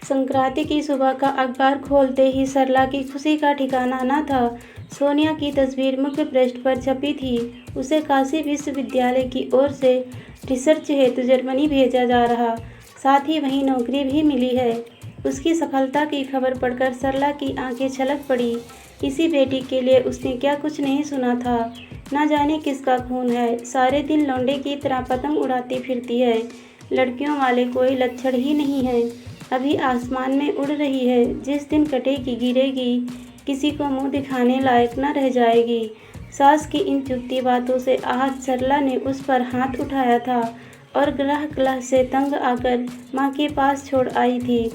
संक्रांति की सुबह का अखबार खोलते ही सरला की खुशी का ठिकाना न था। सोनिया की तस्वीर मुख्य पृष्ठ पर छपी थी। उसे काशी विश्वविद्यालय की ओर से रिसर्च हेतु जर्मनी भेजा जा रहा, साथ ही वहीं नौकरी भी मिली है। उसकी सफलता की खबर पढ़कर सरला की आंखें छलक पड़ी। इसी बेटी के लिए उसने क्या कुछ नहीं सुना था। न जाने किसका खून है, सारे दिन लौंडे की तरह पतंग उड़ाती फिरती है। लड़कियों वाले कोई लक्षण ही नहीं है। अभी आसमान में उड़ रही है, जिस दिन कटेगी गिरेगी, किसी को मुंह दिखाने लायक न रह जाएगी। सास की इन चुभती बातों से आहत सरला ने उस पर हाथ उठाया था और ग्रह कलह से तंग आकर माँ के पास छोड़ आई थी।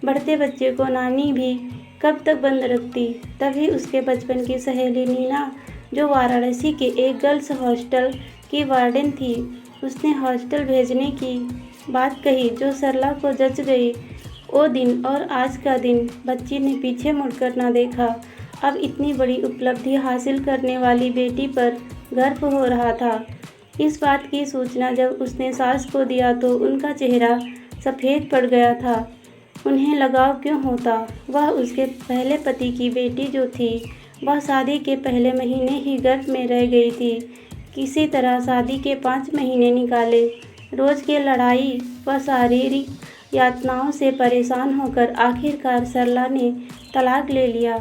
बढ़ते बच्चे को नानी भी कब तक बंद रखती। तभी उसके बचपन की सहेली नीना, जो वाराणसी के एक गर्ल्स हॉस्टल की वार्डन थी, उसने हॉस्टल भेजने की बात कही, जो सरला को जच गई। वो दिन और आज का दिन, बच्ची ने पीछे मुड़कर न देखा। अब इतनी बड़ी उपलब्धि हासिल करने वाली बेटी पर गर्व हो रहा था। इस बात की सूचना जब उसने सास को दिया तो उनका चेहरा सफ़ेद पड़ गया था। उन्हें लगाव क्यों होता। वह उसके पहले पति की बेटी जो थी, वह शादी के पहले महीने ही गर्भ में रह गई थी। किसी तरह शादी के 5 महीने निकाले। रोज़ की लड़ाई व शारीरिक यातनाओं से परेशान होकर आखिरकार सरला ने तलाक ले लिया।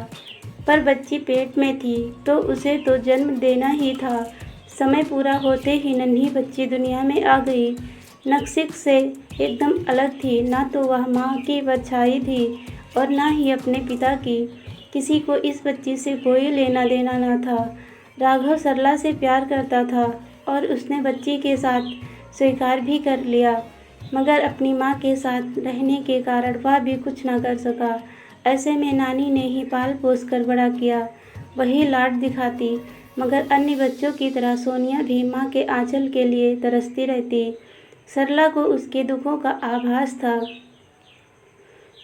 पर बच्ची पेट में थी तो उसे तो जन्म देना ही था। समय पूरा होते ही नन्ही बच्ची दुनिया में आ गई। नक्सिक से एकदम अलग थी। ना तो वह माँ की परछाई थी और ना ही अपने पिता की। किसी को इस बच्ची से कोई लेना देना ना था। राघव सरला से प्यार करता था और उसने बच्ची के साथ स्वीकार भी कर लिया, मगर अपनी माँ के साथ रहने के कारण वह भी कुछ न कर सका। ऐसे में नानी ने ही पाल पोस कर बड़ा किया। वही लाड दिखाती, मगर अन्य बच्चों की तरह सोनिया भी माँ के आंचल के लिए तरसती रहती। सरला को उसके दुखों का आभास था।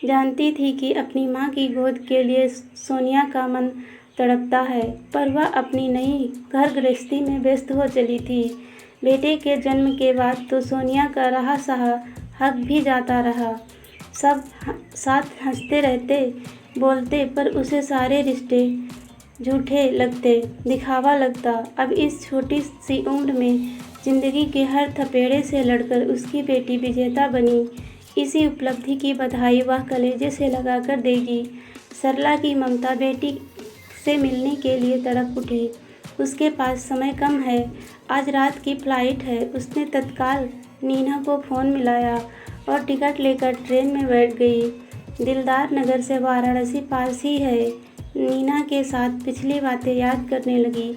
जानती थी कि अपनी माँ की गोद के लिए सोनिया का मन तड़पता है, पर वह अपनी नई घर गृहस्थी में व्यस्त हो चली थी। बेटे के जन्म के बाद तो सोनिया का रहा सहा हक भी जाता रहा। सब साथ हंसते रहते, बोलते, पर उसे सारे रिश्ते झूठे लगते, दिखावा लगता। अब इस छोटी सी उम्र में जिंदगी के हर थपेड़े से लड़कर उसकी बेटी विजेता बनी। इसी उपलब्धि की बधाई वह कलेजे से लगाकर देगी। सरला की ममता बेटी से मिलने के लिए तड़प उठी। उसके पास समय कम है, आज रात की फ्लाइट है। उसने तत्काल नीना को फ़ोन मिलाया और टिकट लेकर ट्रेन में बैठ गई। दिलदार नगर से वाराणसी पास ही है। नीना के साथ पिछली बातें याद करने लगी।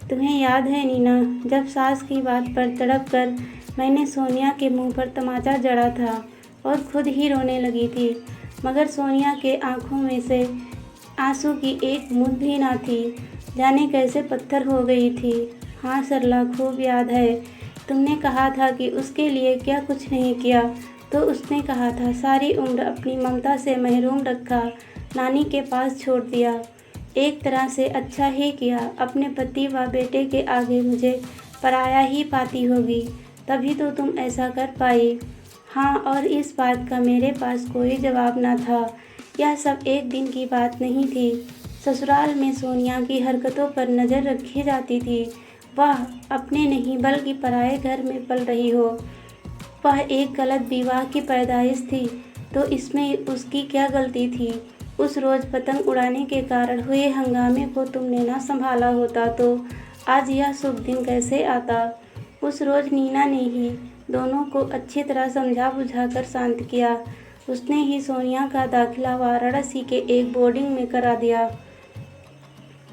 तुम्हें याद है नीना, जब सास की बात पर तड़प कर मैंने सोनिया के मुंह पर तमाचा जड़ा था और खुद ही रोने लगी थी, मगर सोनिया के आंखों में से आंसू की एक बूंद भी ना थी, जाने कैसे पत्थर हो गई थी। हाँ सरला, खूब याद है। तुमने कहा था कि उसके लिए क्या कुछ नहीं किया, तो उसने कहा था सारी उम्र अपनी ममता से महरूम रखा, नानी के पास छोड़ दिया। एक तरह से अच्छा ही किया। अपने पति व बेटे के आगे मुझे पराया ही पाती होगी, तभी तो तुम ऐसा कर पाई। हाँ, और इस बात का मेरे पास कोई जवाब न था। यह सब एक दिन की बात नहीं थी। ससुराल में सोनिया की हरकतों पर नज़र रखी जाती थी। वह अपने नहीं बल्कि पराए घर में पल रही हो। वह एक गलत विवाह की पैदाइश थी, तो इसमें उसकी क्या गलती थी। उस रोज़ पतंग उड़ाने के कारण हुए हंगामे को तुमने ना संभाला होता तो आज यह शुभ दिन कैसे आता। उस रोज़ नीना ने ही दोनों को अच्छी तरह समझा बुझाकर शांत किया। उसने ही सोनिया का दाखिला वाराणसी के एक बोर्डिंग में करा दिया।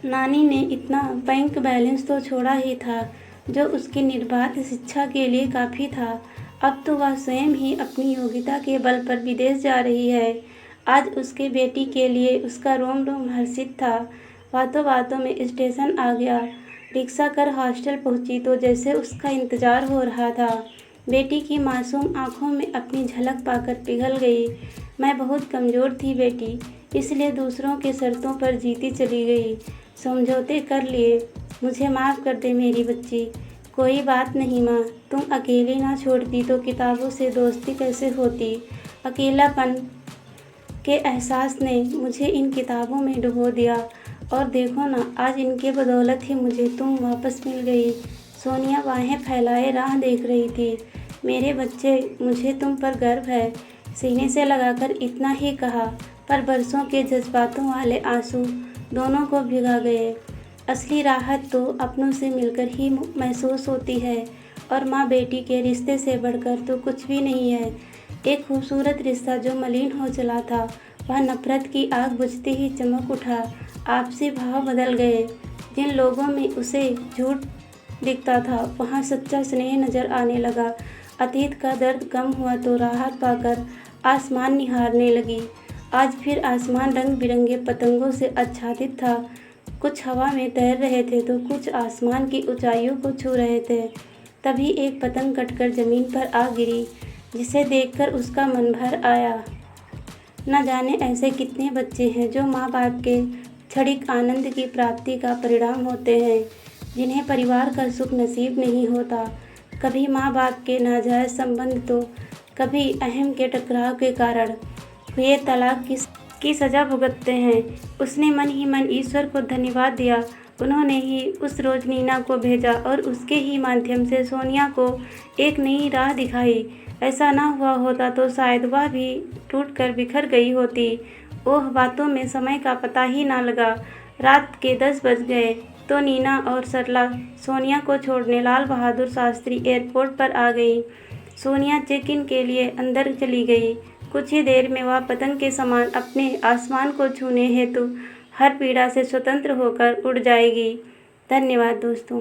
नानी ने इतना बैंक बैलेंस तो छोड़ा ही था, जो उसकी निर्बाध शिक्षा के लिए काफ़ी था। अब तो वह स्वयं ही अपनी योग्यता के बल पर विदेश जा रही है। आज उसके बेटी के लिए उसका रोम रोम हर्षित था। बातों बातों में स्टेशन आ गया। रिक्शा कर हॉस्टल पहुंची तो जैसे उसका इंतज़ार हो रहा था। बेटी की मासूम आंखों में अपनी झलक पाकर पिघल गई। मैं बहुत कमज़ोर थी बेटी, इसलिए दूसरों के शर्तों पर जीती चली गई, समझौते कर लिए। मुझे माफ़ कर दे मेरी बच्ची। कोई बात नहीं माँ, तुम अकेली ना छोड़ती तो किताबों से दोस्ती कैसे होती। अकेलापन के एहसास ने मुझे इन किताबों में डुबो दिया और देखो ना, आज इनके बदौलत ही मुझे तुम वापस मिल गई। सोनिया बाहें फैलाए राह देख रही थी। मेरे बच्चे, मुझे तुम पर गर्व है। सीने से लगाकर इतना ही कहा, पर बरसों के जज्बातों वाले आंसू दोनों को भिगा गए। असली राहत तो अपनों से मिलकर ही महसूस होती है, और माँ बेटी के रिश्ते से बढ़कर तो कुछ भी नहीं है। एक खूबसूरत रिश्ता जो मलिन हो चला था, वह नफरत की आग बुझते ही चमक उठा। आपसी भाव बदल गए। जिन लोगों में उसे झूठ दिखता था, वहाँ सच्चा स्नेह नजर आने लगा। अतीत का दर्द कम हुआ तो राहत पाकर आसमान निहारने लगी। आज फिर आसमान रंग बिरंगे पतंगों से आच्छादित था। कुछ हवा में तैर रहे थे तो कुछ आसमान की ऊंचाइयों को छू रहे थे। तभी एक पतंग कटकर जमीन पर आ गिरी, जिसे देखकर उसका मन भर आया। न जाने ऐसे कितने बच्चे हैं जो माँ बाप के क्षणिक आनंद की प्राप्ति का परिणाम होते हैं, जिन्हें परिवार का सुख नसीब नहीं होता। कभी माँ बाप के नाजायज़ संबंध तो कभी अहम के टकराव के कारण हुए तलाक की सज़ा भुगतते हैं। उसने मन ही मन ईश्वर को धन्यवाद दिया। उन्होंने ही उस रोज़ नीना को भेजा और उसके ही माध्यम से सोनिया को एक नई राह दिखाई। ऐसा ना हुआ होता तो शायद वह भी टूटकर बिखर गई होती। ओह, बातों में समय का पता ही ना लगा। रात के 10 बज गए तो नीना और सरला सोनिया को छोड़ने लाल बहादुर शास्त्री एयरपोर्ट पर आ गई। सोनिया चेक इन के लिए अंदर चली गई। कुछ ही देर में वह पतंग के समान अपने आसमान को छूने हेतु हर पीड़ा से स्वतंत्र होकर उड़ जाएगी। धन्यवाद दोस्तों।